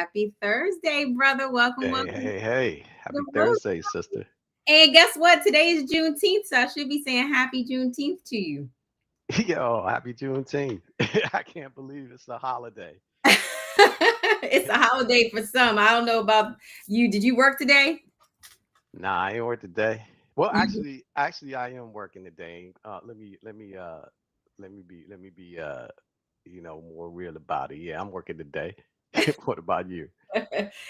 Happy Thursday, brother. Welcome, Hey, welcome to hey, hey. the Happy road. Thursday, sister. And guess what? Today is Juneteenth, so I should be saying Happy Juneteenth to you. Yo, happy Juneteenth. I can't believe it's a holiday. It's a holiday for some. I don't know about you. Did you work today? Nah, I ain't work today. Well, You- actually, I am working today. Let me be more real about it. Yeah, I'm working today. What about you?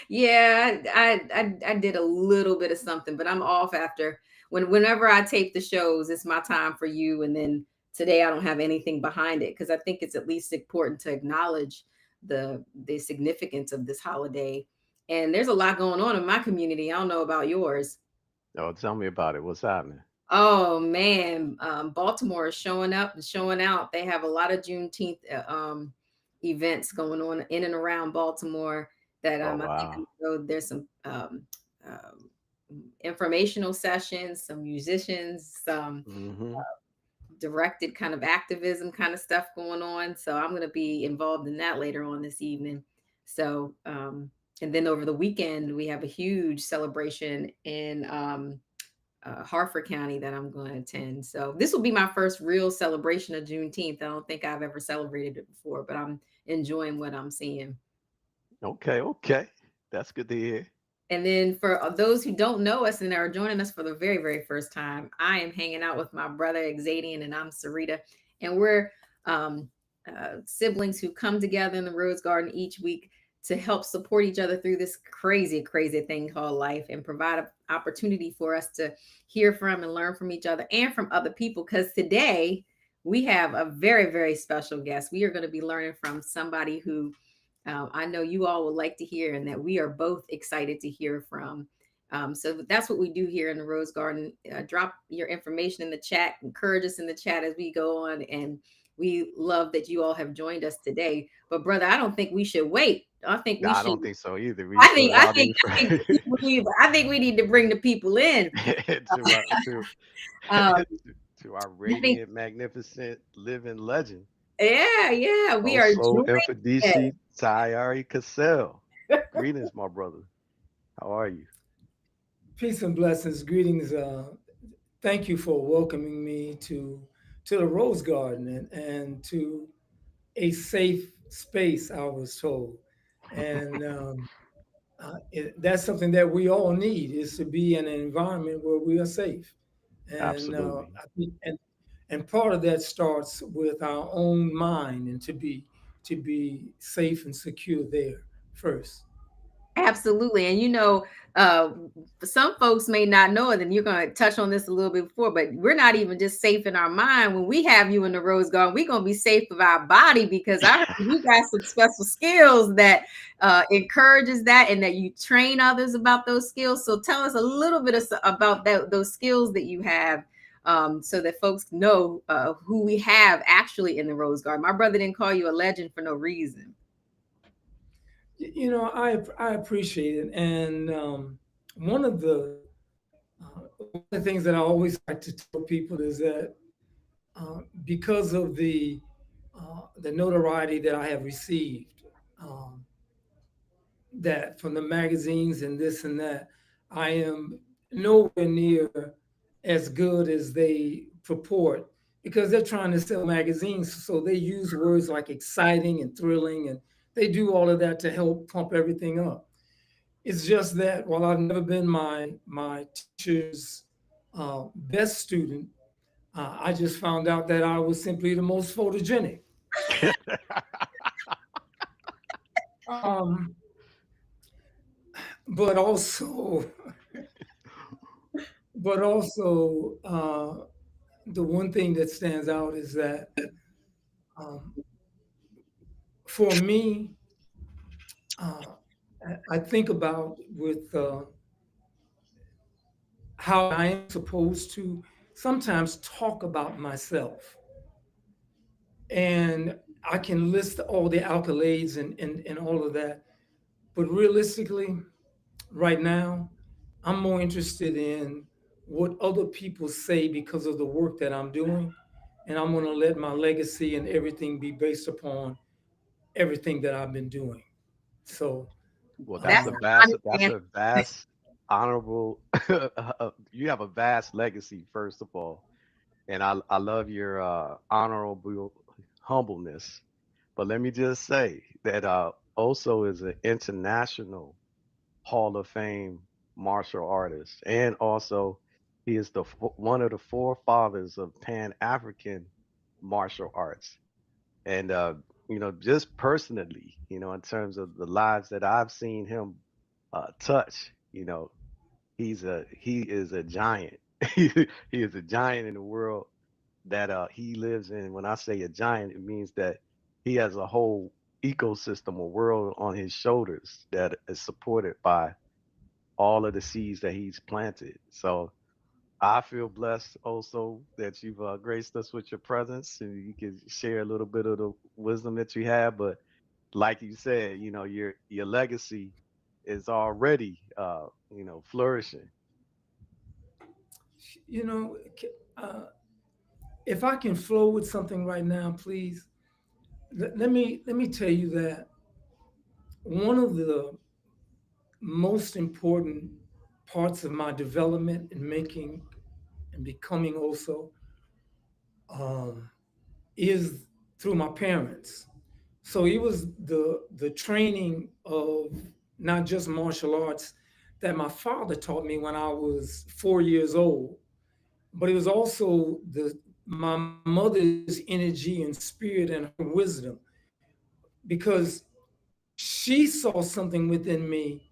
Yeah, I did a little bit of something, but I'm off after whenever I tape the shows, it's my time for you. And then today I don't have anything behind it because I think it's at least important to acknowledge the significance of this holiday. And there's a lot going on in my community. I don't know about yours. Oh, tell me about it. What's happening? Oh man, Baltimore is showing up and showing out. They have a lot of Juneteenth events going on in and around Baltimore. That Oh, I think wow. there's some informational sessions, some musicians, some Mm-hmm. directed kind of activism kind of stuff going on. So I'm going to be involved in that later on this evening. So and then over the weekend we have a huge celebration in Harford County that I'm going to attend. So this will be my first real celebration of Juneteenth. I don't think I've ever celebrated it before, but I'm enjoying what I'm seeing. Okay, okay. That's good to hear. And then for those who don't know us and are joining us for the very, very first time, I am hanging out with my brother Xadian and I'm Sarita. And we're um, siblings who come together in the Rose Garden each week to help support each other through this crazy, crazy thing called life and provide an opportunity for us to hear from and learn from each other and from other people. Because today we have a very, very special guest. We are going to be learning from somebody who I know you all would like to hear, and that we are both excited to hear from. So that's what we do here in the Rose Garden. Drop your information in the chat, encourage us in the chat as we go on, and we love that you all have joined us today. But brother, I don't think we should wait. I think we Nah, I should. don't think so either. We still got in I think the people need. I think we need to bring the people in. to to Um, to our I think, radiant, magnificent living legend. yeah, yeah, we are Also, joined. Infidisi Tayari Cassell. Greetings, my brother. How are you? Peace and blessings. Greetings. Thank you for welcoming me to the Rose Garden and to a safe space, I was told. And that's something that we all need is to be in an environment where we are safe. And Absolutely. I think, and part of that starts with our own mind and to be safe and secure there first. Absolutely. And uh, some folks may not know it, and you're going to touch on this a little bit before, but we're not even just safe in our mind. When we have you in the Rose Garden, we're going to be safe of our body because I heard you got some special skills that encourages that and that you train others about those skills. So tell us a little bit about those skills that you have so that folks know who we have actually in the Rose Garden. My brother didn't call you a legend for no reason. I appreciate it, and one of one of the things that I always like to tell people is that because of the notoriety that I have received, um, that from the magazines and this and that, I am nowhere near as good as they purport because they're trying to sell magazines. So they use words like exciting and thrilling, and they do all of that to help pump everything up. It's just that while I've never been my teacher's best student, I just found out that I was simply the most photogenic. Um, but also, but also, the one thing that stands out is that um, for me, uh, I think about with how I am supposed to sometimes talk about myself. And I can list all the accolades and all of that. But realistically, right now, I'm more interested in what other people say because of the work that I'm doing. And I'm going to let my legacy and everything be based upon everything that I've been doing. So Well, That's that's a Uh, vast, honest that's answer. a vast, honorable. You have a vast legacy, first of all, and I love your honorable humbleness. But let me just say that Oso is an international Hall of Fame martial artist, and also he is one of the forefathers of Pan African martial arts. And just personally, in terms of the lives that I've seen him touch, he is a giant. He is a giant in the world that he lives in. When I say a giant, it means that he has a whole ecosystem, a world on his shoulders that is supported by all of the seeds that he's planted. So I feel blessed also that you've graced us with your presence and you can share a little bit of the wisdom that you have. But like you said, your legacy is already flourishing. you know, uh, if I can flow with something right now, please let me tell you that one of the most important parts of my development in making and becoming also um, is through my parents. So it was the training of not just martial arts that my father taught me when I was 4 years old, but it was also the my mother's energy and spirit and her wisdom, because she saw something within me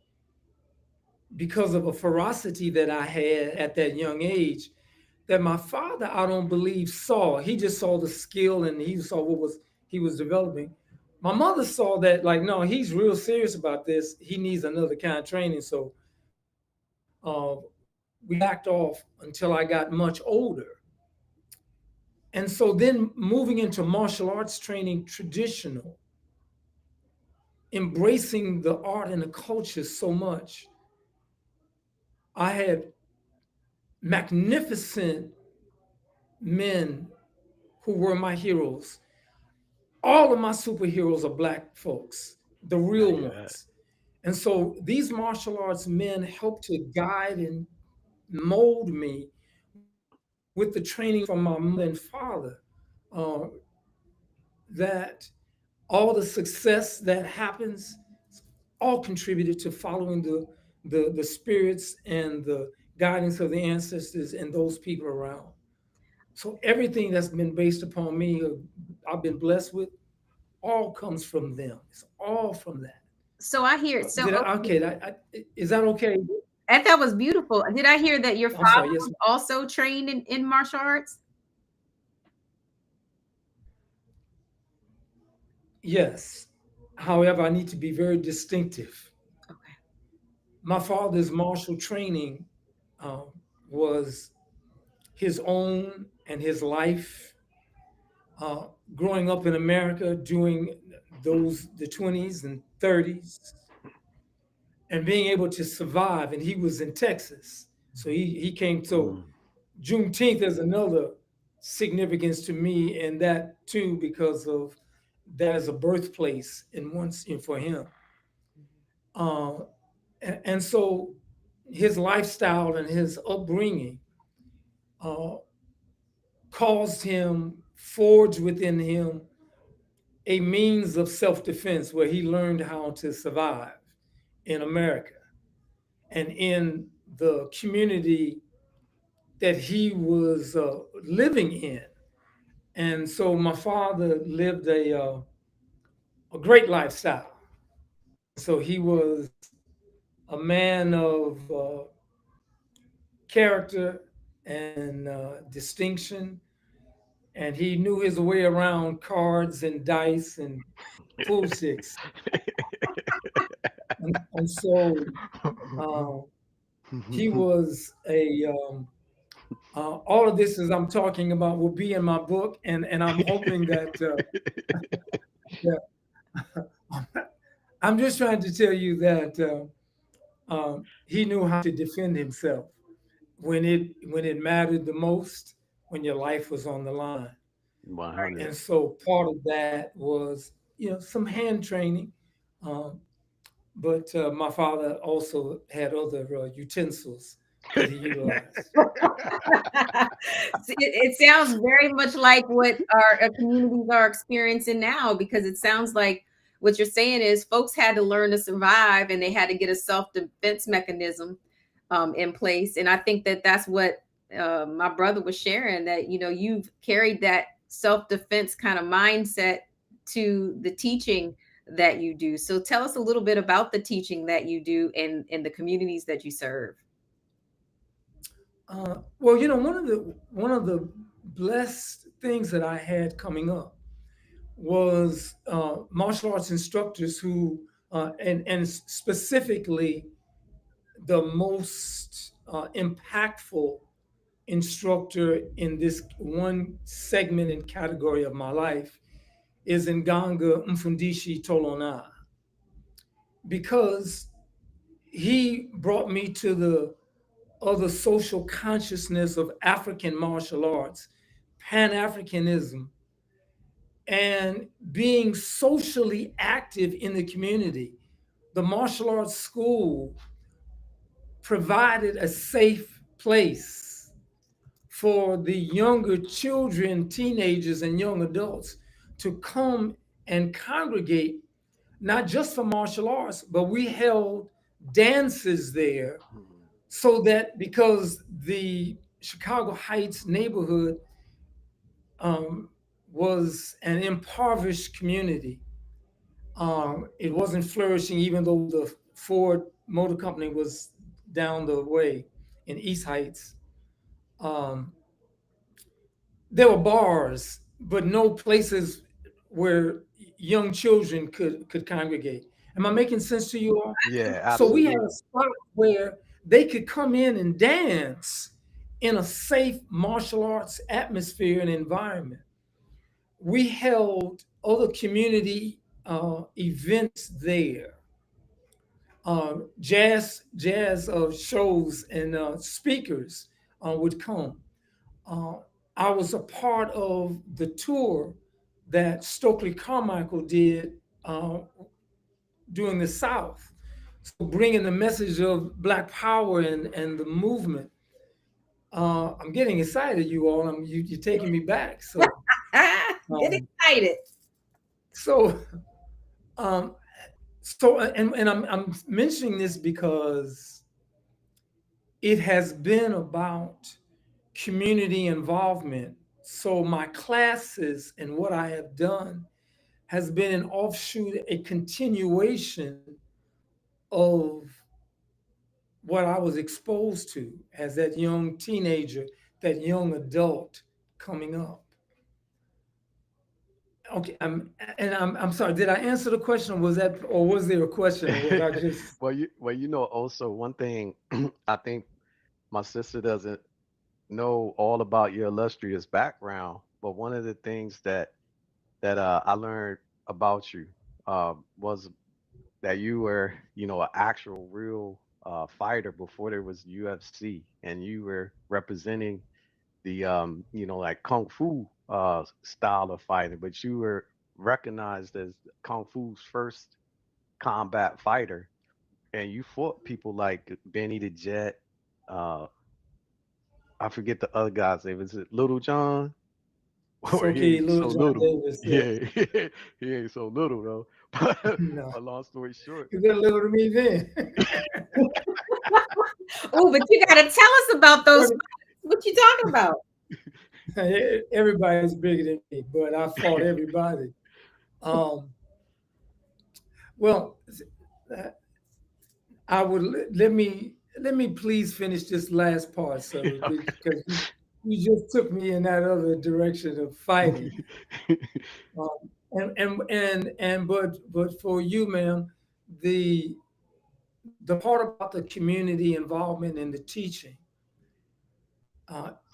because of a ferocity that I had at that young age that my father, I don't believe, saw. He just saw the skill and he saw what was he was developing. My mother saw that, like, no, he's real serious about this. He needs another kind of training. So we backed off until I got much older. And so then moving into martial arts training, traditional, embracing the art and the culture so much, I had magnificent men who were my heroes. All of my superheroes are black folks, the Now real you had. ones. And so these martial arts men helped to guide and mold me with the training from my mother and father, uh, that all the success that happens all contributed to following the spirits and the guidance of the ancestors and those people around. So everything that's been based upon me, I've been blessed with, all comes from them. It's all from that. So I hear so Did I? okay, Okay, is that okay? and that was beautiful. Did I hear that your I'm sorry. father Yes, was also trained in martial arts? yes. However, I need to be very distinctive. Okay. My father's martial training um, was his own and his life. Uh, Growing up in America during the 20s and 30s, and being able to survive. And he was in Texas, so he came. So Mm. Juneteenth is another significance to me, and that too because of that as a birthplace in once for him. Uh, and so his lifestyle and his upbringing uh, caused him, forged within him a means of self-defense where he learned how to survive in America and in the community that he was living in. And so my father lived a great lifestyle. So he was a man of character and distinction, and he knew his way around cards and dice and pool sticks. And so uh, he was all of this as I'm talking about will be in my book, and I'm hoping that I'm just trying to tell you that he knew how to defend himself when it mattered the most, when your life was on the line. 100. And so part of that was some hand training, um, but my father also had other utensils that he utilized. It sounds very much like what our communities are experiencing now, because it sounds like what you're saying is folks had to learn to survive and they had to get a self-defense mechanism in place. And I think that that's what my brother was sharing, that, you know, you've carried that self-defense kind of mindset to the teaching that you do. So tell us a little bit about the teaching that you do in the communities that you serve. Well, one of the blessed things that I had coming up was martial arts instructors who, and specifically the most impactful instructor in this one segment and category of my life is Nganga Mfundishi Tolona, because he brought me to the other social consciousness of African martial arts, Pan Africanism, and being socially active in the community. The martial arts school provided a safe place for the younger children, teenagers, and young adults to come and congregate, not just for martial arts, but we held dances there, so that because the Chicago Heights neighborhood was an impoverished community. It wasn't flourishing, even though the Ford Motor Company was down the way in East Heights. Um, there were bars, but no places where young children could congregate. Am I making sense to you all? Yeah, So we had absolutely. a spot where they could come in and dance in a safe martial arts atmosphere and environment. We held other community events there, jazz shows, and speakers would come. Uh, I was a part of the tour that Stokely Carmichael did during the South, so bringing the message of Black Power and the movement. I'm getting excited, you all. You're taking me back. Get Um, excited. so, um, and I'm mentioning this because it has been about community involvement. So my classes and what I have done has been an offshoot, a continuation of what I was exposed to as that young teenager, that young adult coming up. Okay, I'm sorry. Did I answer the question, or was there a question, or was I just? Also one thing I think my sister doesn't know all about your illustrious background, but one of the things that I learned about you was that you were, an actual real fighter before there was UFC, and you were representing the like kung fu style of fighting, but you were recognized as kung fu's first combat fighter, and you fought people like Benny the Jet. Uh, I forget the other guy's name. Is it Little John? Or he Soki ain't Little so John little. Davis. Yeah. Yeah, he ain't so little though. But No, a long story short, you better little to me then. Oh, but you got to tell us about those What- fights. What you talking about? Everybody's bigger than me, but I fought everybody. Um, well, uh, let me please finish this last part, sir, because you just took me in that other direction of fighting. But for you, ma'am, the the part about the community involvement and the teaching,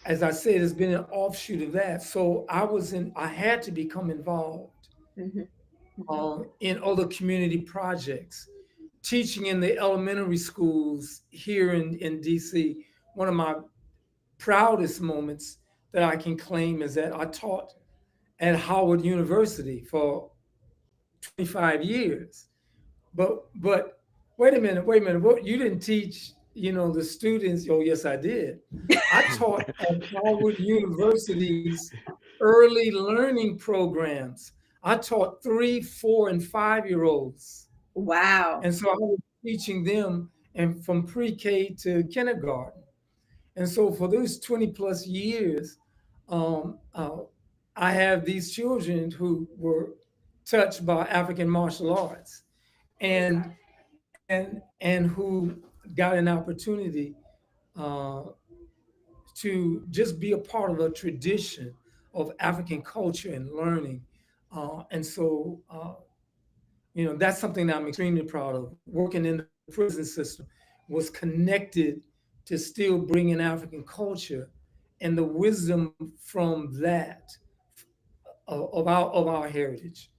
as I said, has been an offshoot of that. So I had to become involved Mhm. in other community projects, teaching in the elementary schools here in DC. One of my proudest moments that I can claim is that I taught at Howard University for 25 years. But Wait a minute, wait a minute. What, you didn't teach, the students? Oh, yes, I did. I taught at Harvard University's early learning programs. I taught 3, 4, and 5-year-olds. Wow. And so I was teaching them and from pre-K to kindergarten. And so for those 20 plus years, um, uh, I have these children who were touched by African martial arts and and who got an opportunity uh, to just be a part of a tradition of African culture and learning. And so, that's something that I'm extremely proud of. Working in the prison system was connected to still bringing African culture and the wisdom from that of our heritage.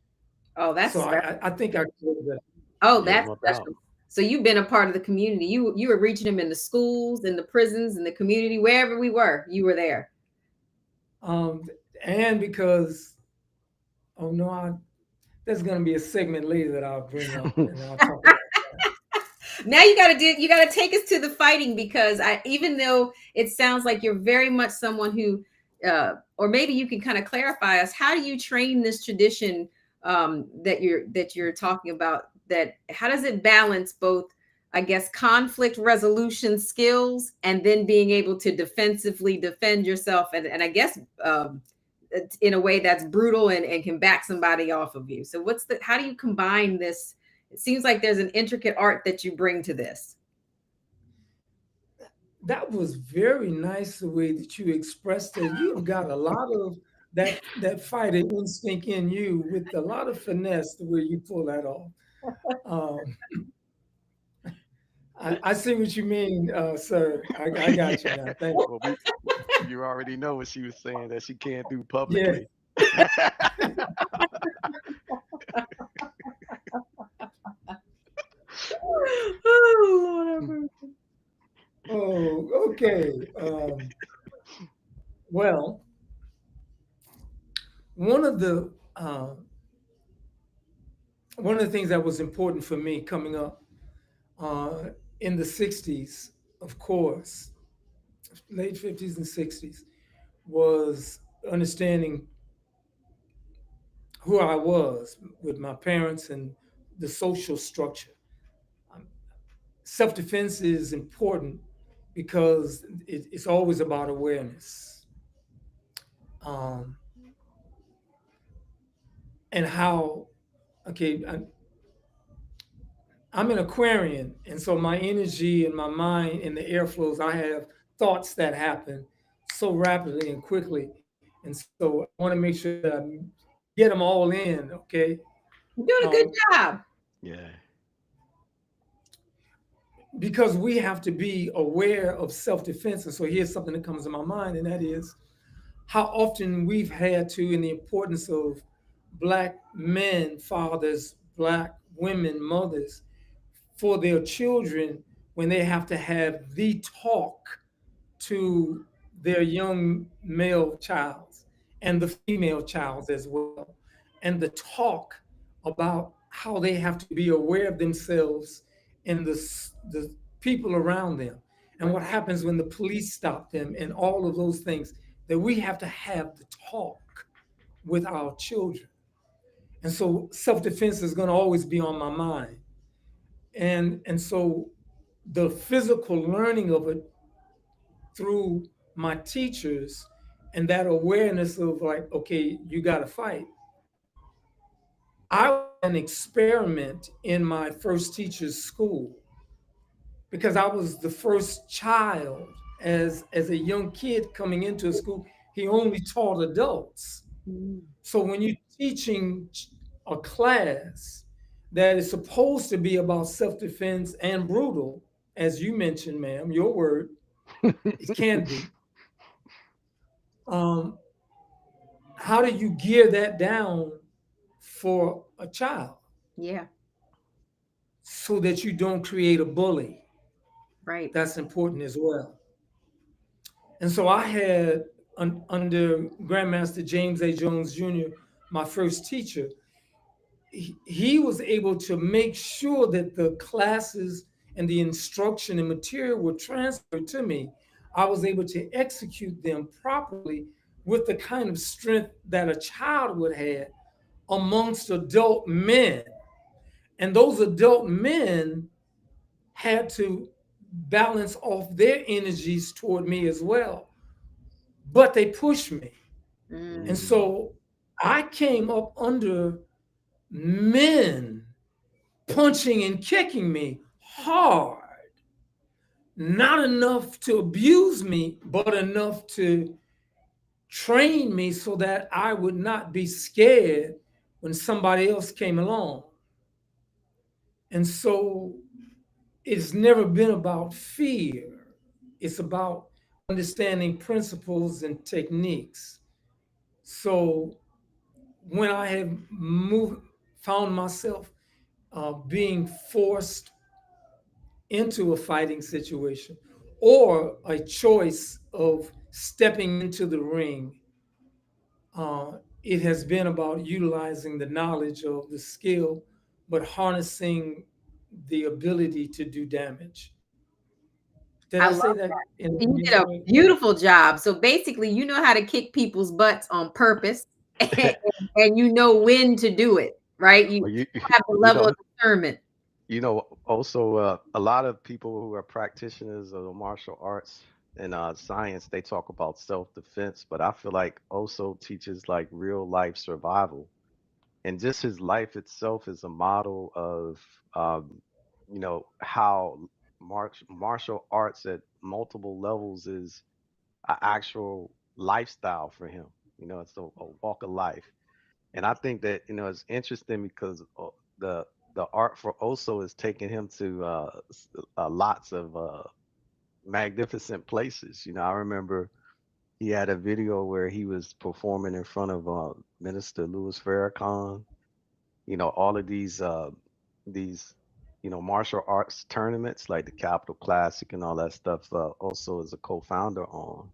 Oh, So that's I think I covered that. oh, Yeah, that's no doubt. special. So you've been a part of the community. You were reaching them in the schools, in the prisons, in the community, wherever we were, you were there. Um, and because, oh no, there's going to be a segment later that I'll bring up and I'll talk about. Now you gotta take us to the fighting, because I, even though it sounds like you're very much someone who or maybe you can kind of clarify us, how do you train this tradition that you're talking about, that how does it balance both, I guess, conflict resolution skills and then being able to defensively defend yourself, and I guess in a way that's brutal and can back somebody off of you. So how do you combine this? It seems like there's an intricate art that you bring to this. That was very nice the way that you expressed it. You have got a lot of that fighter instinct in you with a lot of finesse the way you pull that off. Um, I see what you mean, sir. I got you now. Thank you. Well, you already know what she was saying that she can't do Yes. publicly. Oh, Lord have mercy. Oh, okay. Well, one of the uh, one of the things that was important for me coming up uh, in the '60s, of course, late '50s and '60s, was understanding who I was with my parents and the social structure. Um, Self defense is important because it's always about awareness, um, and how. Okay, I'm an Aquarian, and so my energy and my mind and the airflows, I have thoughts that happen so rapidly and quickly, and so I want to make sure that I get them all in. Okay, You're doing a good um, job. Yeah. because we have to be aware of self-defense. And so here's something that comes to my mind, and that is how often we've had to, in the importance of Black men, fathers, Black women, mothers, for their children when they have to have the talk to their young male child and the female child as well, and the talk about how they have to be aware of themselves and the people around them, and Right. what happens when the police stop them, and all of those things, that we have to have the talk with our children. And so self-defense is going to always be on my mind. And so the physical learning of it through my teachers and that awareness of like, okay, you got to fight. I was an experiment in my first teacher's school because I was the first child as a young kid coming into a school. He only taught adults. Mm. So when you're teaching a class that is supposed to be about self-defense and brutal, as you mentioned, ma'am, your word, it can be. Um, how do you gear that down for a child Yeah, so that you don't create a bully? right. That's important as well. And so I had under Grandmaster James A. Jones Jr., my first teacher, he was able to make sure that the classes and the instruction and material were transferred to me. I was able to execute them properly with the kind of strength that a child would have amongst adult men. And those adult men had to balance off their energies toward me as well. But they pushed me. And Mm. Mm. so I came up under men punching and kicking me hard, not enough to abuse me, but enough to train me so that I would not be scared when somebody else came along. And so it's never been about fear, it's about understanding principles and techniques. So when I have found myself being forced into a fighting situation or a choice of stepping into the ring, it has been about utilizing the knowledge of the skill, but harnessing the ability to do damage. Did I I love say that in You a did a way? beautiful job. So basically, you know how to kick people's butts on purpose, and you know when to do it, right? You Well, have the you level know, of discernment. also a lot of people who are practitioners of the martial arts and science, they talk about self-defense, but I feel like also teaches like real life survival. And just his life itself is a model of how martial arts at multiple levels is an actual lifestyle for him. It's a walk of life. And I think that it's interesting because the the art for Oso is taking him to lots of magnificent places. I remember he had a video where he was performing in front of Minister Louis Farrakhan. All of these martial arts tournaments like the Capital Classic and all that stuff. Also, is a co-founder on,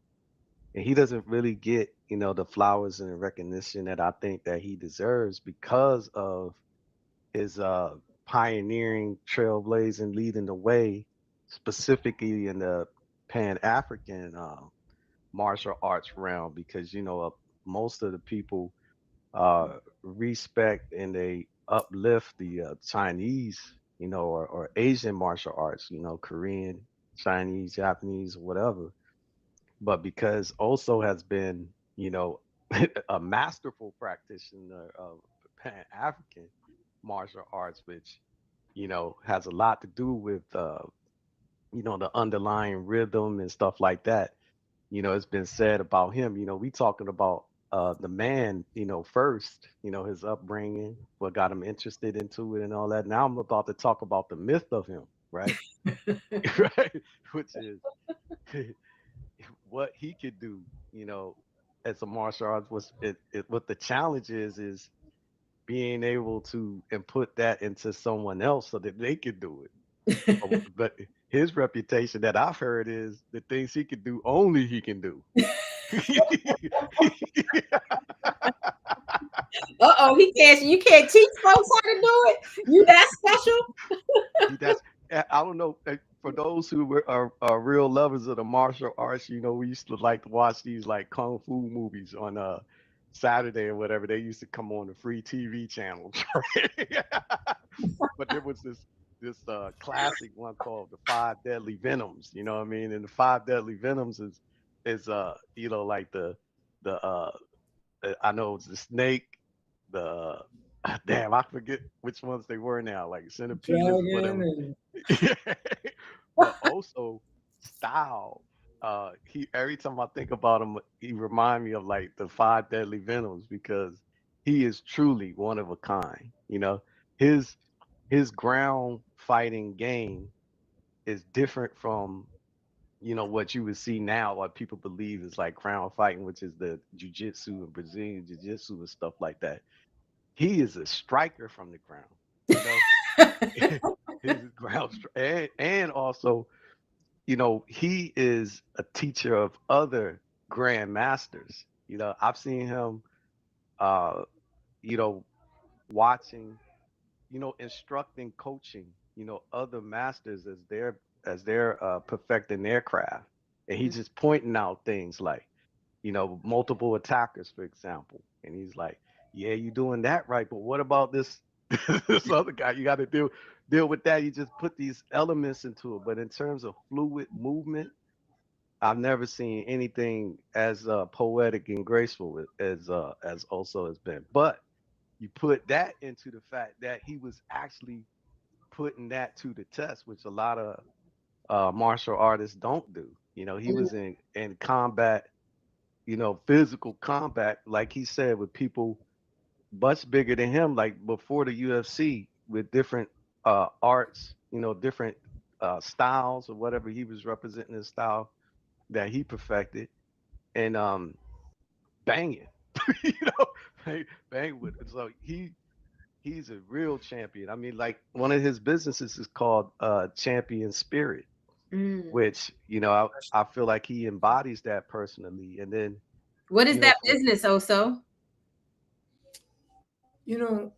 and he doesn't really get the flowers and the recognition that I think that he deserves because of his pioneering, trailblazing, leading the way, specifically in the Pan African martial arts realm. Because most of the people respect and they uplift the Chinese, or Asian martial arts, Korean, Chinese, Japanese, whatever. But because Oso has been, a masterful practitioner of Pan African martial arts, which, has a lot to do with, the underlying rhythm and stuff like that. It's been said about him. We talking about the man, first, his upbringing, what got him interested into it and all that. Now I'm about to talk about the myth of him, right? Right, which is what he could do, you know, as a martial arts. What the challenge is being able to input that into someone else so that they could do it. But his reputation that I've heard is the things he could do only he can do. Uh-oh, he can't. You can't teach folks how to do it. You that special? That's I don't know. For those who are real lovers of the martial arts, we used to like to watch these like kung fu movies on Saturday or whatever. They used to come on the free TV channels, right? But there was this classic one called the Five Deadly Venoms. You know what I mean? And the Five Deadly Venoms is like the I know it's the snake, the damn, I forget which ones they were now, like centipedes or Dragon whatever. and But also style. He every time I think about him, he remind me of like the Five Deadly Venoms because he is truly one of a kind. His his ground fighting game is different from what you would see now, what people believe is like ground fighting, which is the jujitsu and Brazilian jiu-jitsu and stuff like that. He is a striker from the ground, you know. His and also, he is a teacher of other grandmasters. I've seen him, uh, you know, watching. instructing, coaching, other masters as they're perfecting their craft. And he's just pointing out things like, multiple attackers, for example. And he's like, yeah, you're doing that right, but what about this this other guy? You got to deal with that. You just put these elements into it. But in terms of fluid movement, I've never seen anything as poetic and graceful as also has been. But you put that into the fact that he was actually putting that to the test, which a lot of martial artists don't do. He Mhm. was in combat, physical combat, like he said, with people much bigger than him, like before the UFC, with different arts, different styles or whatever he was representing his style that he perfected, and banging, you know, bang with it. So he's a real champion. I mean, like one of his businesses is called Champion Spirit, Mm. which I feel like he embodies that personally. And then What is that for business, Oso? You know,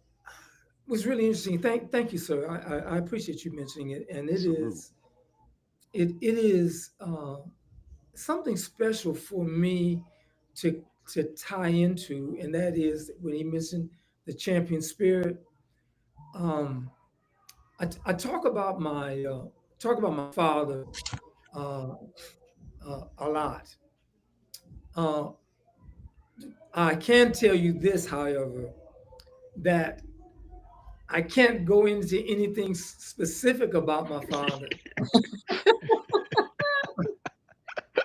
was really interesting. Thank you, sir. I appreciate you mentioning it, and salute. it is something special for me to tie into, and that is when he mentioned the champion spirit. Um, I talk about my father uh, a lot. Uh, I can tell you this, however, that I can't go into anything specific about my father.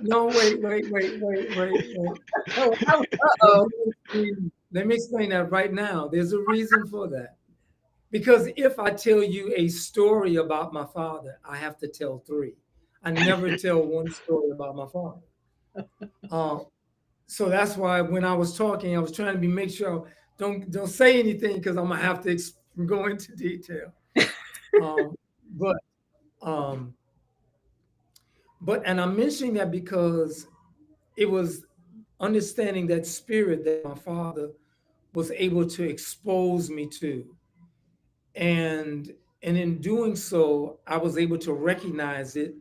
No, wait. Oh, uh-oh. Let me explain that right now. There's a reason for that. Because if I tell you a story about my father, I have to tell three. I never tell one story about my father. Uh, so that's why when I was talking, I was trying to make sure don't say anything because I'm gonna have to go into detail. Um, but um, and I'm mentioning that because it was understanding that spirit that my father was able to expose me to, and in doing so, I was able to recognize it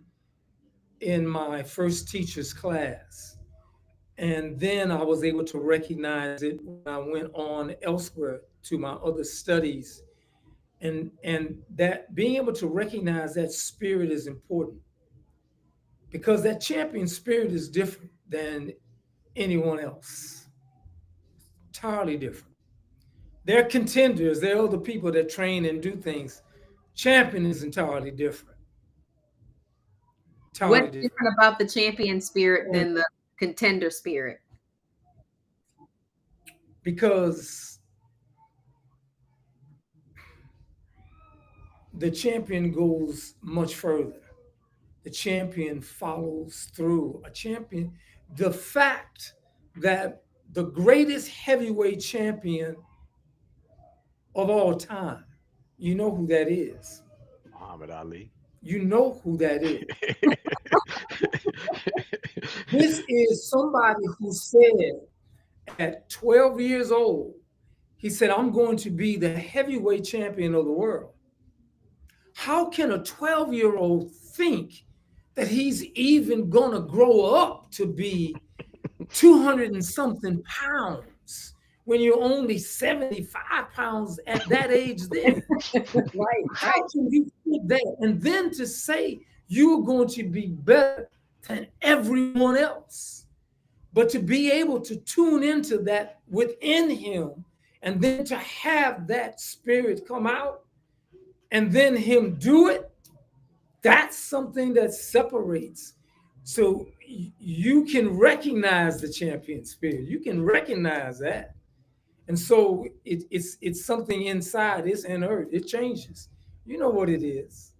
in my first teacher's class. And then I was able to recognize it when I went on elsewhere to my other studies. And that being able to recognize that spirit is important because that champion spirit is different than anyone else. Entirely different. They're contenders, they're other people that train and do things. Champion is entirely different. What's Entirely different. different about the champion spirit And than the contender spirit? because the champion goes much further. The champion follows through. A champion, the fact that the greatest heavyweight champion of all time, you know who that is. Muhammad Ali. You know who that is. This is somebody who said at 12 years old, he said, I'm going to be the heavyweight champion of the world. How can a 12-year-old think that he's even going to grow up to be 200 and something pounds when you're only 75 pounds at that age then? Right, How right. can you think that? And then to say you're going to be better than everyone else, but to be able to tune into that within him and then to have that spirit come out and then him do it, that's something that separates. So you can recognize the champion spirit. You can recognize that. And so it's something inside, it's inert, it changes. You know what it is.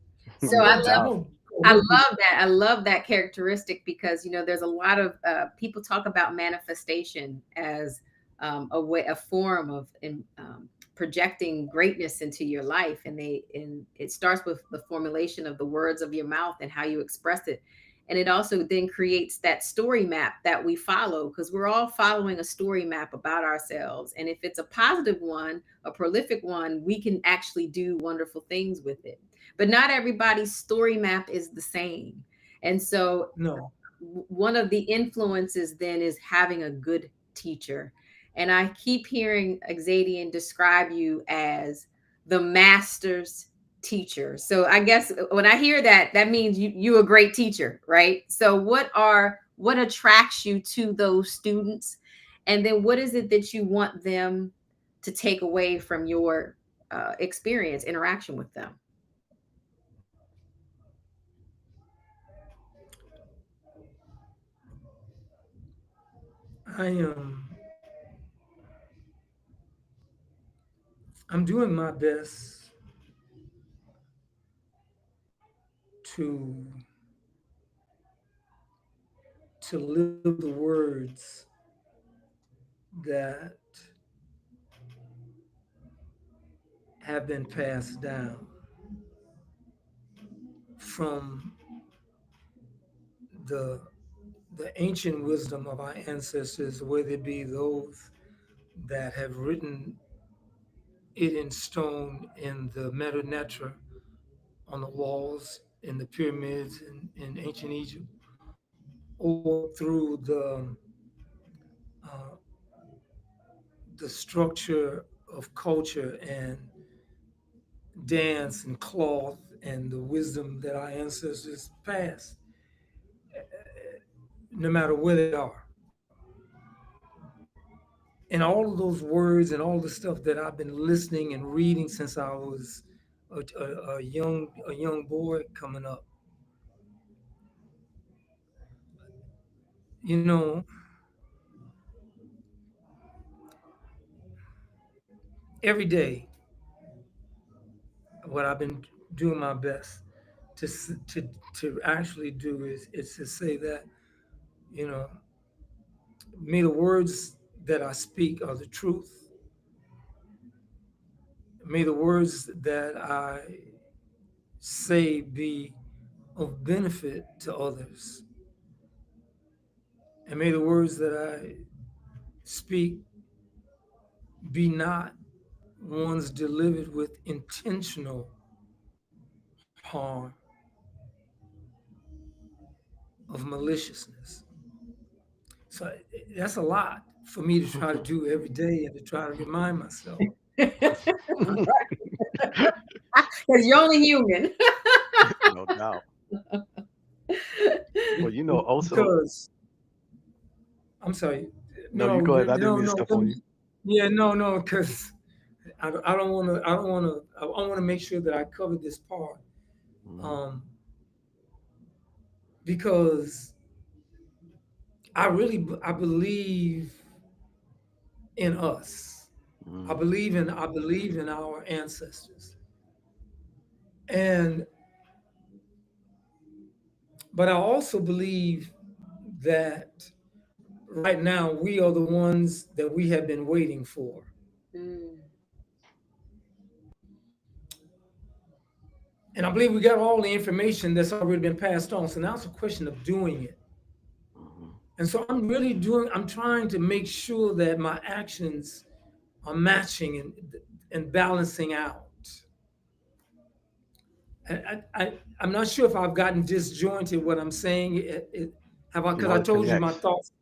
So I'm I No gonna love I'm doubt. gonna go I ahead and love that. I love that characteristic because there's a lot of people talk about manifestation as a form of projecting greatness into your life, and it starts with the formulation of the words of your mouth and how you express it. And it also then creates that story map that we follow, because we're all following a story map about ourselves. And if it's a positive one, a prolific one, we can actually do wonderful things with it. But not everybody's story map is the same. And so No. one of the influences then is having a good teacher. And I keep hearing Xadian describe you as the master's teacher. So I guess when I hear that, that means you a great teacher, right? So what attracts you to those students? And then what is it that you want them to take away from your experience, interaction with them? I I'm doing my best to live the words that have been passed down from the ancient wisdom of our ancestors, whether it be those that have written it in stone in the Meta Netra on the walls in the pyramids in ancient Egypt, or through uh, the structure of culture and dance and cloth and the wisdom that our ancestors passed, no matter where they are. And all of those words and all the stuff that I've been listening and reading since I was a young boy coming up, you know, every day, what I've been doing my best to actually do is to say that, you know, may the words that I speak are the truth. May the words that I say be of benefit to others. And may the words that I speak be not ones delivered with intentional harm of maliciousness. So that's a lot for me to try to do every day and to try to remind myself. Because you're only human. No doubt. Well, also, Because I'm sorry, no, you go ahead. I didn't mean to step let on me, you. yeah, no, because I want to make sure that I cover this part, Mhm, um, because I believe in us. mhm, I believe in our ancestors, and but I also believe that right now we are the ones that we have been waiting for. Mm, And I believe we got all the information that's already been passed on. So now it's a question of doing it. mhm. And so I'm trying to make sure that my actions are matching and balancing out. I'm not sure if I've gotten disjointed what I'm saying. Have I? Because No, I it told you my connects. thoughts.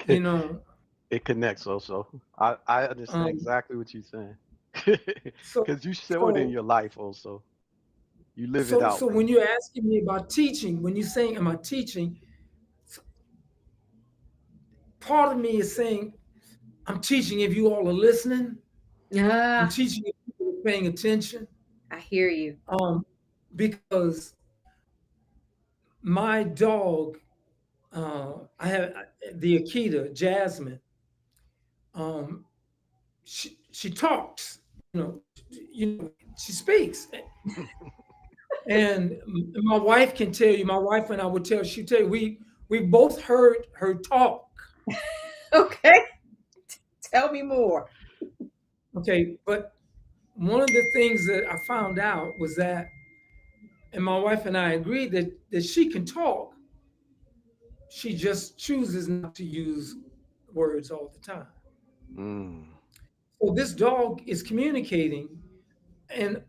You know, It connects also. I understand um, exactly what you're saying. so Because you show it in so your life also. You live it out, so when man. you're asking me about teaching, when you're saying, "Am I teaching?" Part of me is saying, "I'm teaching if you all are listening. I'm ah, teaching if people are paying attention." I hear you. Um, because my dog, I have the Akita Jasmine. Um, she talks. She speaks, and my wife can tell you. My wife and I would tell. She tell you we both heard her talk. Okay. Tell me more. Okay, but one of the things that I found out was that, and my wife and I agreed that she can talk, She just chooses not to use words all the time. Mm. So this dog is communicating, and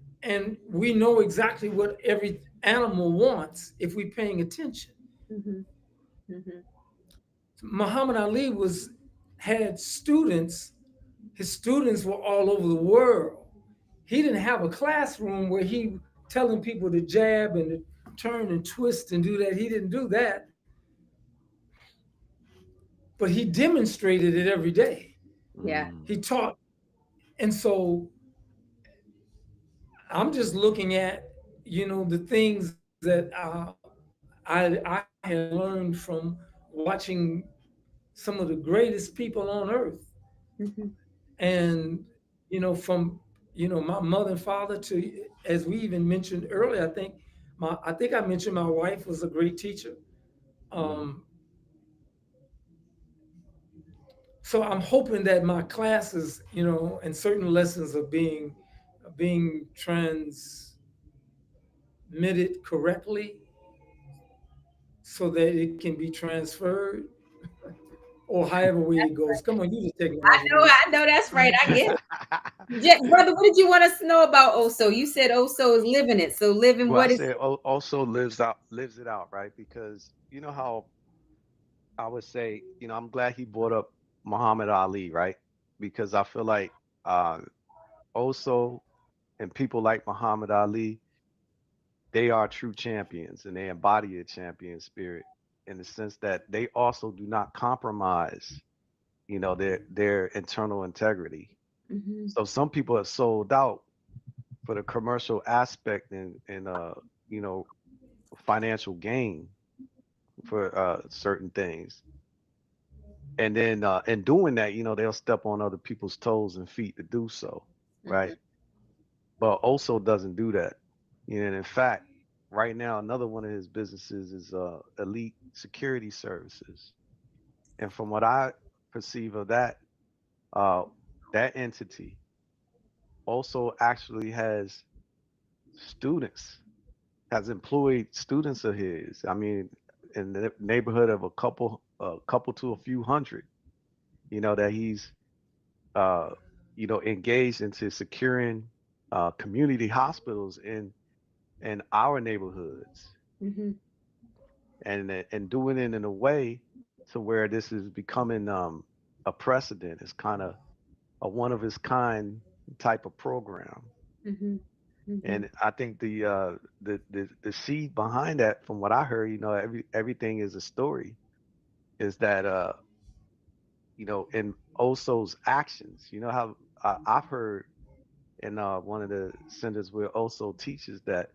we know exactly what every animal wants if we're paying attention. Mhm. Mhm. Muhammad Ali was had students. His students were all over the world. He didn't have a classroom where he telling people to jab and to turn and twist and do that. He didn't do that, but he demonstrated it every day. Yeah. He Mm. taught, and so I'm just looking at, the things that I have learned from watching some of the greatest people on earth, Mhm. and from my mother and father to, as we even mentioned earlier, I think I mentioned my wife was a great teacher. Mm. Um, so I'm hoping that my classes, and certain lessons are being transmitted correctly so that it can be transferred, or however way it goes. Come on, you the technology whiz. I know that's right. I get it. Brother, what did you want us to know about Oso? You said Oso is living it. So living, Well, I what is said also lives it out, right? Because you know how I would say, I'm glad he brought up Muhammad Ali, right? Because I feel like uh also and people like Muhammad Ali, they are true champions and they embody a champion spirit in the sense that they also do not compromise, their internal integrity. Mhm. So some people have sold out for the commercial aspect and you know financial gain for certain things. And then in doing that, they'll step on other people's toes and feet to do so, Mhm. right? But also doesn't do that. And in fact, right now, another one of his businesses is Elite Security Services. And from what I perceive of uh, that entity also actually students, has employed students of his. I mean, in the neighborhood of a couple to a few hundred, that he's uh, engaged into securing community hospitals in our neighborhoods, Mhm. and doing it in a way to where this is becoming a precedent. It's kind of a one of its kind type of program. Mhm. Mhm. And I think the seed behind that, from what I heard, everything is a story. Is that in Oso's actions, how I've heard in one of the centers where Oso teaches that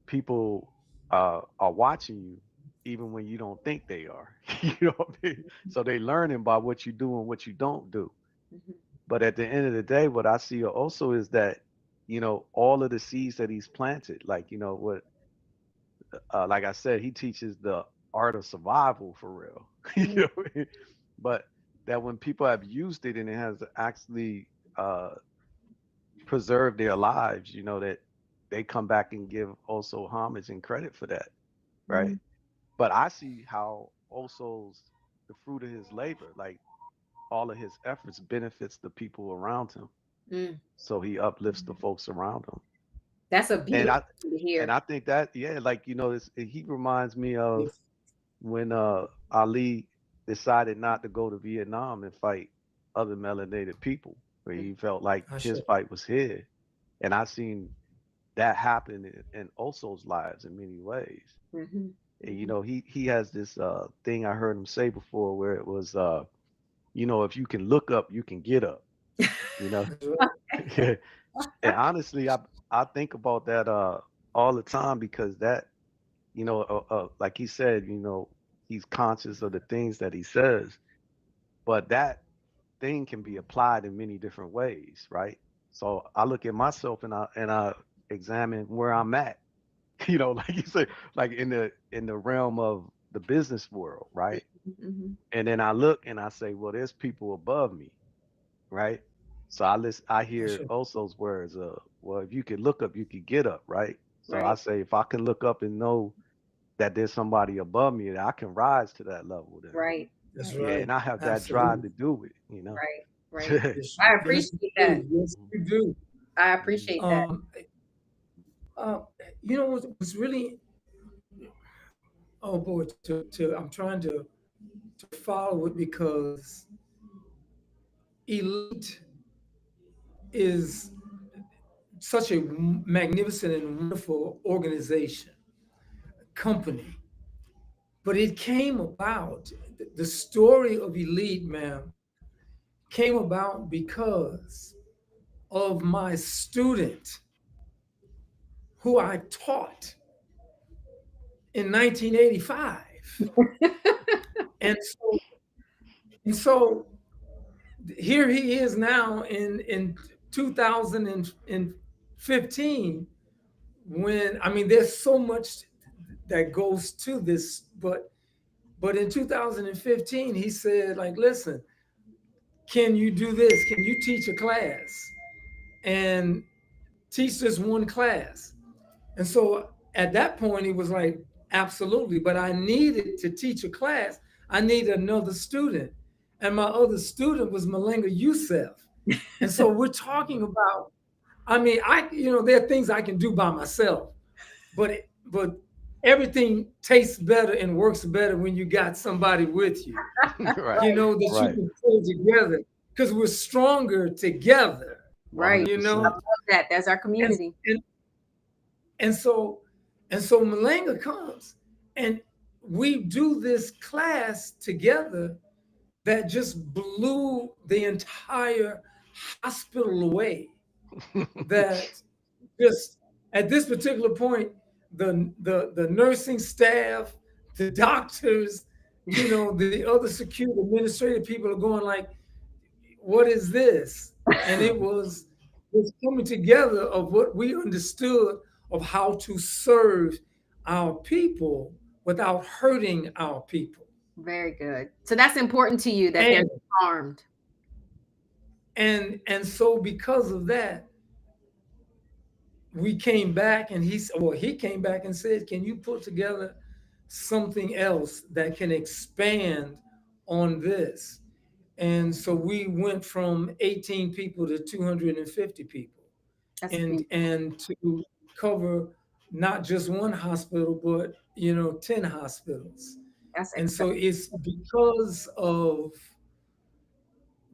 people are watching you even when you don't think they are. You know what I mean? So they learning by what you do and what you don't do. Mhm. But at the end of the day, what I see also is that all of the seeds that he's planted, like what like I said, he teaches the art of survival for real. Mhm. What I mean? But that when people have used it and it has actually uh, preserved their lives, that they come back and give also homage and credit for that, right? Mhm. But I see how also's the fruit of his labor, like all of his efforts benefits the people around him. Mm. So he uplifts the folks around him. That's a And beautiful I thing to and hear. I think that, yeah, like he reminds me of Yes. when Ali decided not to go to Vietnam and fight other melanated people, where he felt like I his should. fight was here. And I seen that happen in Oso's lives in many ways. Mhm. And Mhm. he has this thing I heard him say before where it was if you can look up, you can get up, you know. That's right. And honestly, I think about that all the time because that, like he said, he's conscious of the things that he says, but that thing can be applied in many different ways, right? So I look at myself and I examine where I'm at, like you say, like in the realm of the business world, right? Mhm. And then I look and I say, well, there's people above me, right? So I I hear should. Oso's words, well, if you could look up, you could get up, right? So I Right. say, if I can look up and know that there's somebody above me that I can rise to that level then. Right. That's Right. Yeah, right. and I have that drive Absolutely. to do it, you know. Right. Right. Yes, I yes, you appreciate that. do. Yes, you do. I Mhm. appreciate that. Um, uh, you know what was really, oh boy, I'm trying to follow it because Elite is such a magnificent and wonderful organization, company. But it came about, the story of Elite, ma'am, came about because of my student who I taught in 1985. And so, and so here he is now in 2015, when, I mean, there's so much that goes to this, but in 2015 he said, like, listen, can you do this? Can you teach a class and teach this one class? And so at that point, he was like, absolutely. But I needed to teach a class. I needed another student. And my other student was Malenga Youssef. And so we're talking about, I mean, there are things I can do by myself, but everything tastes better and works better when you got somebody with you, Right. that you Right. can pull together, because we're stronger together, Right. you 100%. know. That that's our And community. and and so Malanga comes and we do this class together that just blew the entire hospital away. That just at this particular point, the nursing staff, the doctors, the other security administrative people are going like, what is this? And it was this coming together of what we understood of how to serve our people without hurting our people. Very good. So that's important to you that they're And armed. so because of that, we came back and he came back and said, can you put together something else that can expand on this? And so we went from 18 people to 250 people, That's and to cover not just one hospital, but 10 hospitals. that's And so exciting. it's because of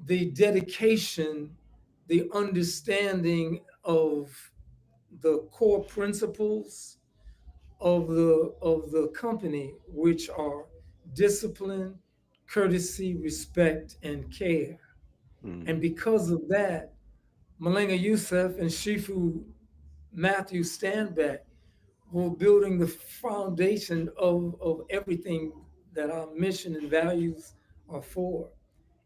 the dedication, the understanding of the core principles of the company, which are discipline, courtesy, respect, and care. And Mhm. because of that, Malenga Youssef and Shifu Matthew Standback were building the foundation of everything that our mission and values are for.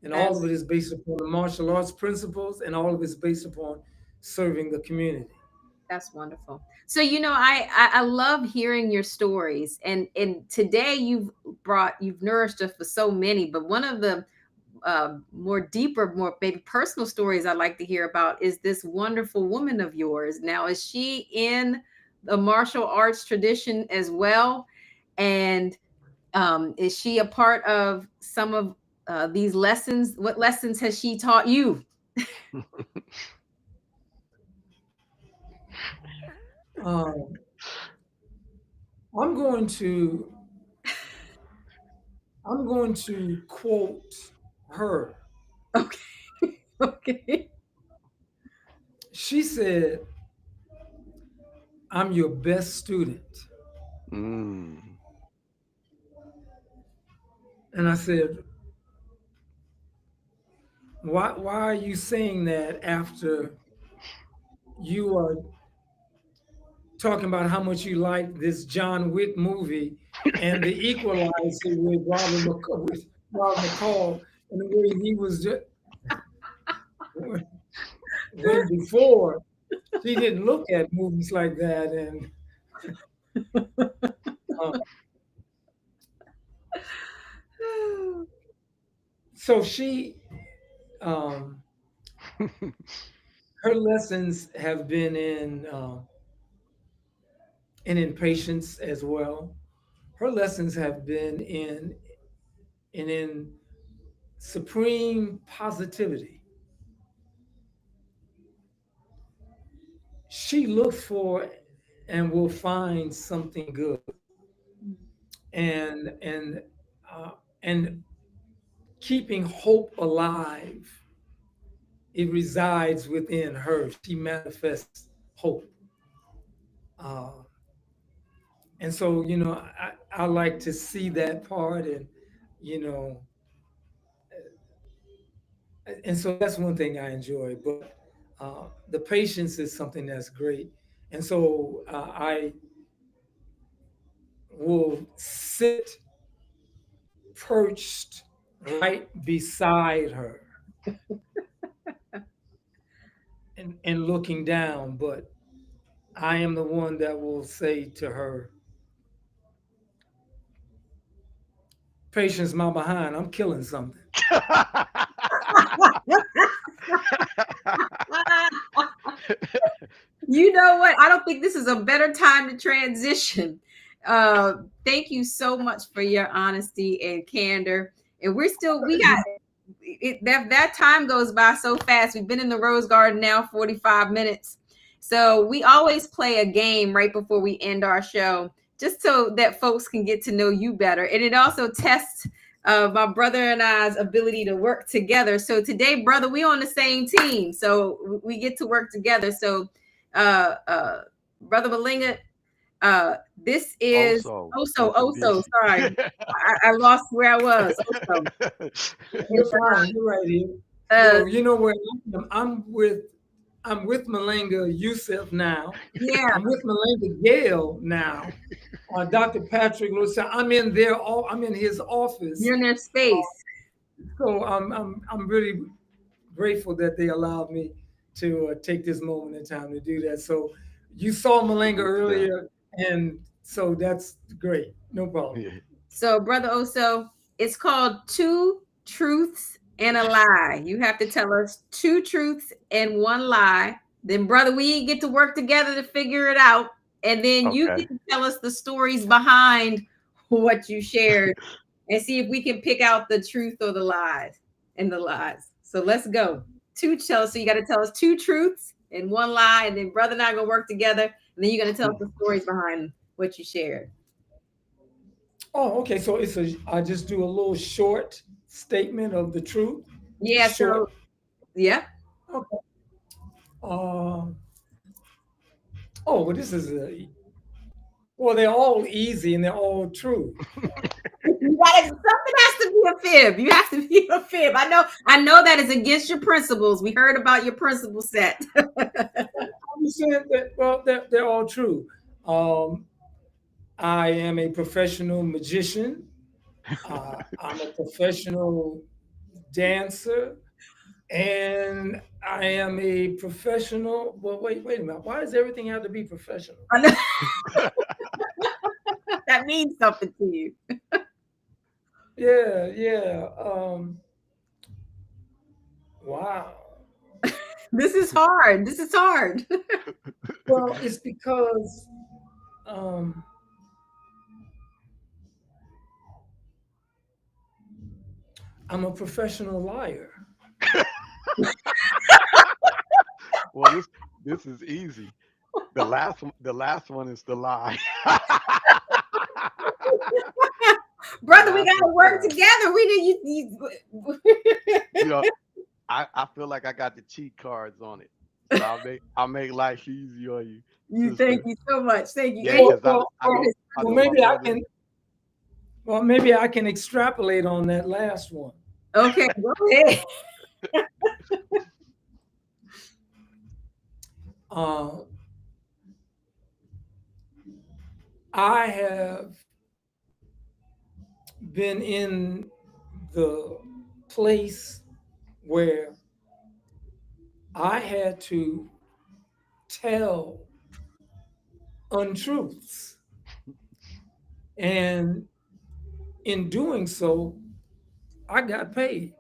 And all of That's it is based upon the martial arts principles, and all of it is based upon serving the community. that's wonderful. So I love hearing your stories, and today you've nourished us for so many. But one of the more deeper, more maybe personal stories I'd like to hear about is this wonderful woman of yours. Now, is she in the martial arts tradition as well? And is she a part of some of these lessons? What lessons has she taught you? Um, I'm going to I'm going to quote her. Okay. Okay. She said, "I'm your best student." Mm. And I said, why are you saying that after you are talking about how much you like this John Wick movie and the Equalizer with Robert McCall, and the way he was just, when before she didn't look at movies like that. And uh, so um, her lessons have been in patience as well. her lessons have been in supreme positivity. She looks for and will find something good, and and uh, and keeping hope alive. It resides within her. She manifests hope. Uh, and so, I like to see that part, and you know, and so that's one thing I enjoy. But the patience is something that's great, and so I will sit perched right beside her and looking down, but I am the one that will say to her, "Patience, my behind. I'm killing something." You know what? I don't think this is a better time to transition. Thank you so much for your honesty and candor. And we got that time goes by so fast. We've been in the Rose Garden now 45 minutes. So we always play a game right before we end our show, just so that folks can get to know you better. And it also tests my brother and I's ability to work together. So today, brother, we on the same team. So we get to work together. So uh, uh, Brother Malinga, this is also. Sorry, I lost where I was. Also, You're fine. You're right here. Well, you know where I am. I'm with Malinga Youssef now. Yeah, I'm with Malinga Gale now. Dr. Patrick Lewis. I'm in his office. you're in their space. So I'm really grateful that they allowed me to take this moment in time to do that. So you saw Malinga earlier, and so that's great. No problem. Yeah. So, Brother Oso, it's called Two Truths and a Lie. You have to tell us two truths and one lie. Then, brother, we get to work together to figure it out. And then you Okay. can tell us the stories behind what you shared and see if we can pick out the truth or the lies and the lies. So let's go. So you got to tell us two truths and one lie. And then brother and I are going to work together. And then you're going to tell us the stories behind what you shared. Oh, okay. So I just do a little short statement of the truth. Yeah. Short. So, yeah. Okay. Well, well, they're all easy and they're all true. Something has to be a fib. You have to be a fib. I know that is against your principles. We heard about your principle set. I'm saying that, well, they're all true. I am a professional magician. I'm a professional dancer, and I am a professional. Well, wait a minute. Why does everything have to be professional? That means something to you. Yeah. Wow. This is hard. Well, it's because I'm a professional liar. Well, this is easy. The last one is the lie. Brother, we got to work together. We need you. I feel like I got the cheat cards on it. So I'll make life easy on you. Thank you so much. Thank you. Yeah, maybe I can extrapolate on that last one. Okay, go ahead. I have been in the place where I had to tell untruths. And in doing so, I got paid.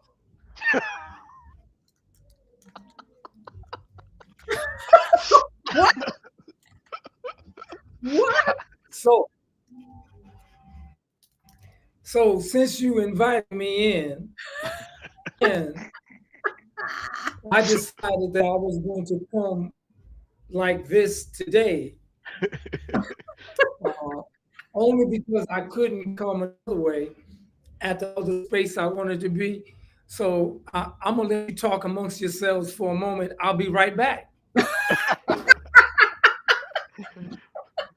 What? So So since you invited me in, and I decided that I was going to come like this today, uh, only because I couldn't come another way at the other space I wanted to be. So I'm gonna let you talk amongst yourselves for a moment. I'll be right back.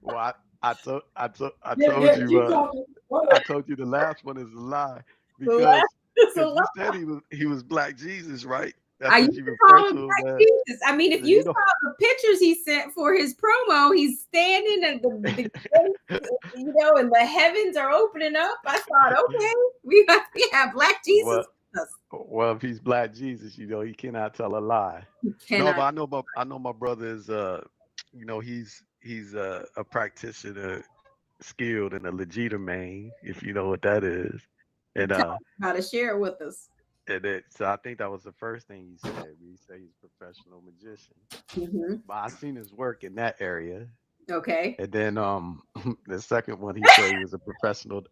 Well, I Yeah, told yeah, you keep talking. Go I ahead. told you the last one is a lie The last, because the you last, said he was Black Jesus, right? I That's used what you to refer call him to him Black as. Jesus. I mean, if So you you know, saw the pictures he sent for his promo, he's standing and the gates, and the heavens are opening up. I thought, okay, we have Black Jesus well, with us. well, if he's Black Jesus, he cannot tell a lie. Can No, I? but I know my brother is he's a practitioner, skilled and a legitimate, if you know what that is, and Tell us about it. Share it with us. so I think that was the first thing he said. He said he's a professional magician. Hmm. But I seen his work in that area. Okay. And then the second one he said he was a professional.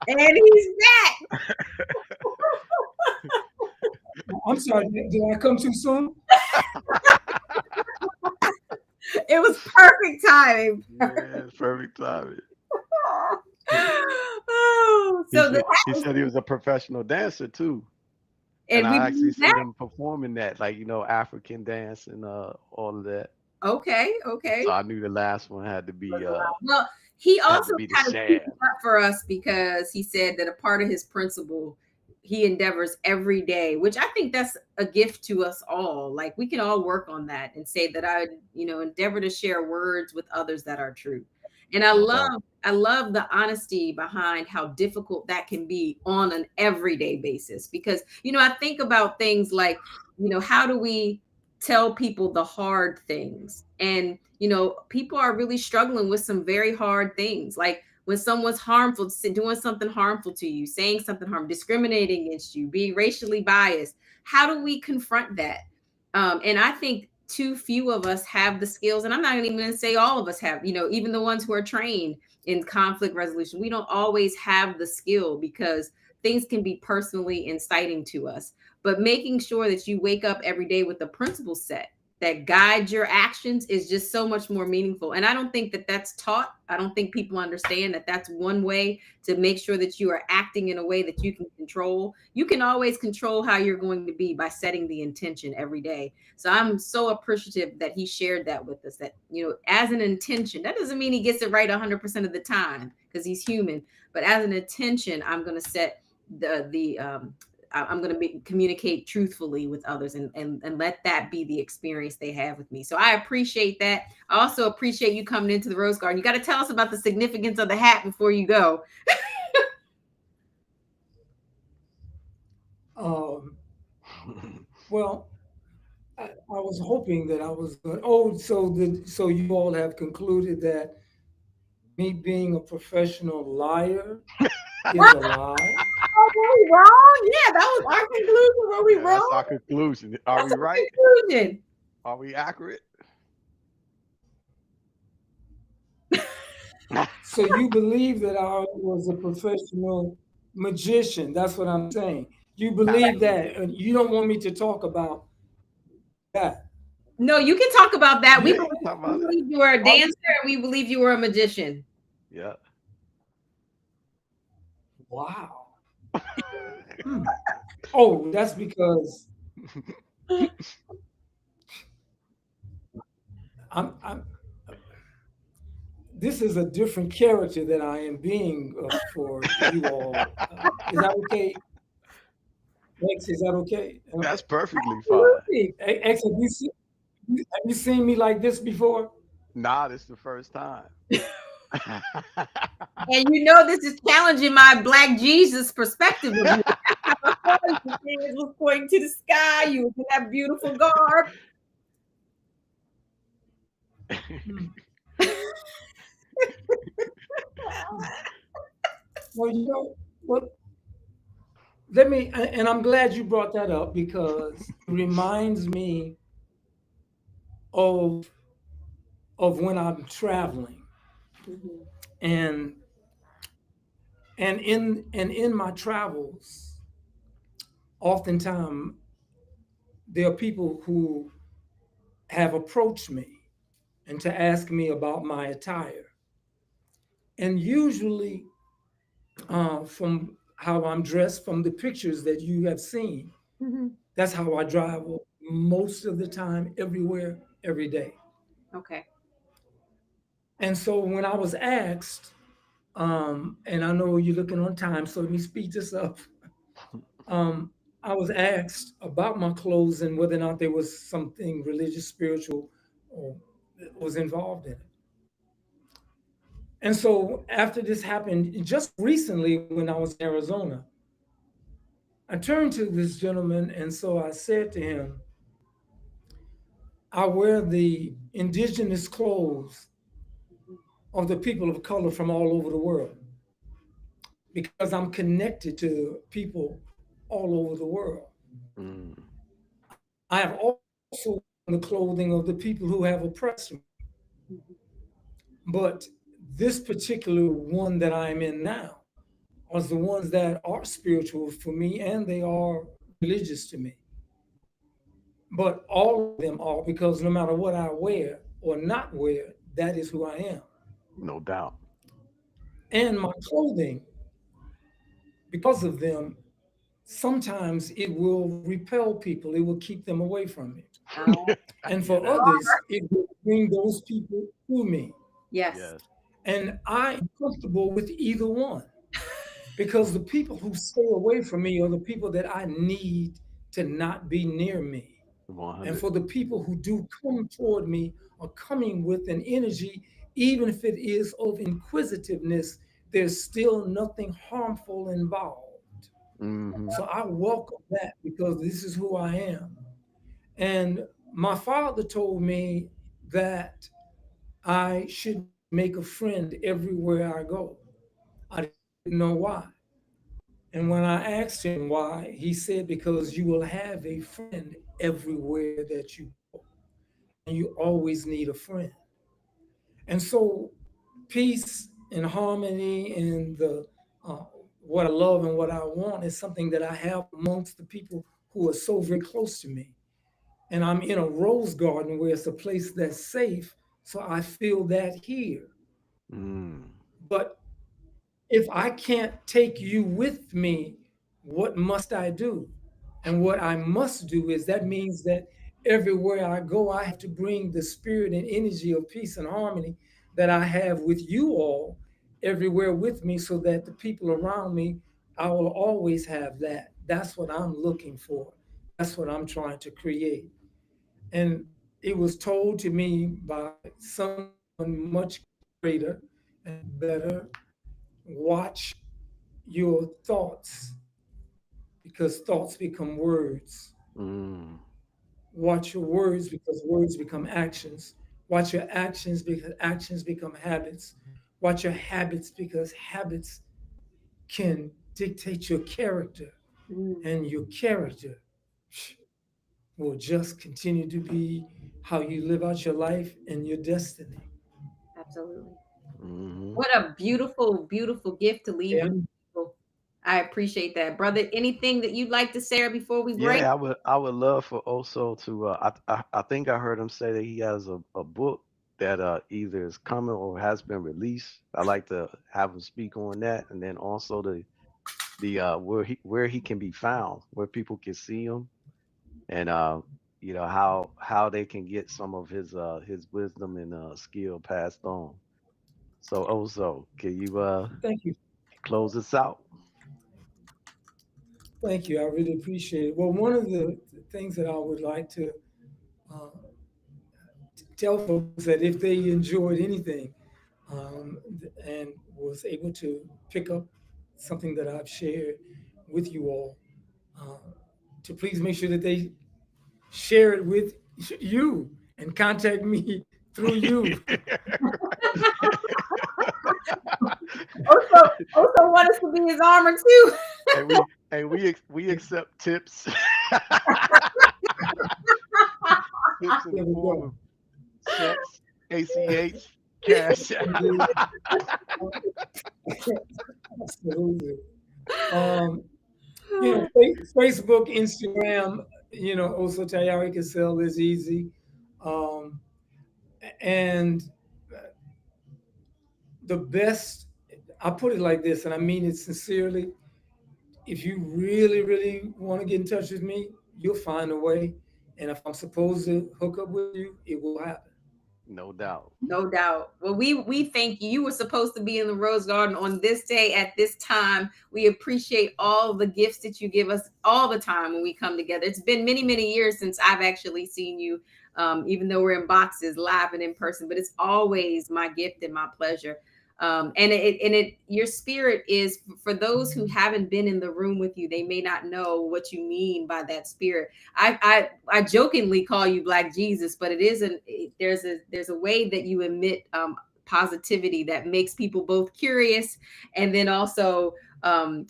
And he's back. I'm sorry, did I come too soon? It was perfect timing. Yeah, perfect timing. Oh, so the He said he was a professional dancer too. And and we I actually believe seen that. him performing that, like, African dance and all of that. Okay, So okay. I knew the last one Well, he had also to be the kind of speaks sham. up for us because he said that a part of his principle he endeavors every day, which I think that's a gift to us all. Like we can all work on that and say that I, endeavor to share words with others that are true. And No doubt. I love the honesty behind how difficult that can be on an everyday basis because I think about things like, how do we tell people the hard things? And people are really struggling with some very hard things, like when someone's harmful, doing something harmful to you, saying something harmful, discriminating against you, being racially biased. How do we confront that? And I think too few of us have the skills, and I'm not even going to say all of us have, even the ones who are trained in conflict resolution, we don't always have the skill because things can be personally inciting to us. But making sure that you wake up every day with a principle set that guides your actions is just so much more meaningful. And I don't think that that's taught. I don't think people understand that that's one way to make sure that you are acting in a way that you can control. You can always control how you're going to be by setting the intention every day. So I'm so appreciative that he shared that with us, that, as an intention, that doesn't mean he gets it right 100% of the time because he's human, but as an intention, I'm going to set I'm going to communicate truthfully with others and let that be the experience they have with me. So I appreciate that. I also appreciate you coming into the Rose Garden. You got to tell us about the significance of the hat before you go. Well, I was hoping that I was going. Oh, so you all have concluded that me being a professional liar is a lie. Oh, were we wrong? Yeah, that was our conclusion. Were we Yeah, that's wrong? our conclusion. Are That's we our right? conclusion. Are we accurate? So you believe that I was a professional magician? That's what I'm saying. You believe that, and you don't want me to talk about that. No, you can talk about that. Yeah, you can talk We about it. believe you were a Are dancer, you? and we believe you were a magician. Yeah. Wow. Hmm. Oh, that's because I'm. This is a different character that I am being for you all. Is that okay? X, is that okay? That's perfectly fine. Absolutely. X, have you seen me like this before? Nah, this is the first time. And this is challenging my Black Jesus perspective of you. Your hands was pointing to the sky. You was in that beautiful garb. Well, you know what? Let me, and I'm glad you brought that up because it reminds me of when I'm traveling. Mhm. And in my travels, oftentimes there are people who have approached me and to ask me about my attire. And usually, from how I'm dressed, from the pictures that you have seen, Mhm. that's how I drive most of the time, everywhere, every day. Okay. And so when I was asked, and I know you're looking on time, so let me speed this up. Um, I was asked about my clothes and whether or not there was something religious, spiritual, or was involved in it. And so after this happened, just recently when I was in Arizona, I turned to this gentleman and so I said to him, I wear the indigenous clothes of the people of color from all over the world because I'm connected to people all over the world. Mm. I have also worn the clothing of the people who have oppressed me. Mhm. But this particular one that I'm in now are the ones that are spiritual for me and they are religious to me. But all of them are because no matter what I wear or not wear, that is who I am. No doubt. And my clothing, because of them, sometimes it will repel people, it will keep them away from me. Oh, And Yeah, for that. others, it will bring those people to me. yes. Yes. And I am comfortable with either one because the people who stay away from me are the people that I need to not be near me. And 100. for the people who do come toward me are coming with an energy, even if it is of inquisitiveness, there's still nothing harmful involved. Mm-hmm. So I welcome that because this is who I am. And my father told me that I should make a friend everywhere I go. I didn't know why. And when I asked him why, he said, because you will have a friend everywhere that you go. And you always need a friend. And so peace and harmony and the what I love and what I want is something that I have amongst the people who are so very close to me. And I'm in a rose garden where it's a place that's safe, so I feel that here. Mm. But if I can't take you with me, what must I do? And what I must do is that means that everywhere I go, I have to bring the spirit and energy of peace and harmony that I have with you all everywhere with me so that the people around me, I will always have that. That's what I'm looking for. That's what I'm trying to create. And it was told to me by someone much greater and better, watch your thoughts because thoughts become words. Mm. Watch your words because words become actions. Watch your actions because actions become habits. Watch your habits because habits can dictate your character, Mm, and your character will just continue to be how you live out your life and your destiny. absolutely. Mm-hmm. What a beautiful, beautiful gift to leave with Yeah. people. I appreciate that. Brother, anything that you'd like to say before we break? Yeah, I would love for Oso to I think I heard him say that he has a book that either is coming or has been released. I like to have him speak on that, and then also the where he can be found, where people can see him, and how they can get some of his wisdom and skill passed on. So Oso, can you Thank you. close us out? Thank you. I really appreciate it. Well, one of the things that I would like to uh, tell folks that if they enjoyed anything and was able to pick up something that I've shared with you all, uh, to please make sure that they share it with you and contact me through you. Also want us to be his armor too. And we accept tips. Tips in There the we form go. of cents, ACH. Cash App. Indeed. Absolutely. Um, Facebook, Instagram, also Tayari Cassell is easy. Um, and the best, I put it like this, and I mean it sincerely. If you really, really want to get in touch with me, you'll find a way. And if I'm supposed to hook up with you, it will happen. No doubt. No doubt. Well, we thank you. You were supposed to be in the Rose Garden on this day at this time. We appreciate all the gifts that you give us all the time when we come together. It's been many, many years since I've actually seen you, even though we're in boxes, live and in person. But it's always my gift and my pleasure. Your spirit is, for those who haven't been in the room with you, they may not know what you mean by that spirit. I jokingly call you Black Jesus, but it isn't. There's a way that you emit positivity that makes people both curious and then also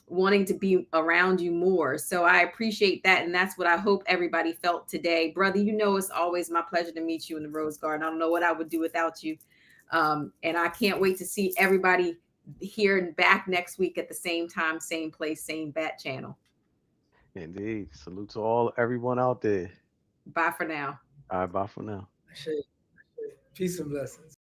wanting to be around you more. So I appreciate that, and that's what I hope everybody felt today, brother. It's always my pleasure to meet you in the Rose Garden. I don't know what I would do without you, and I can't wait to see everybody here and back next week at the same time, same place, same bat channel. Indeed. Salute to all everyone out there. Bye for now. All right, bye for now. Peace and blessings.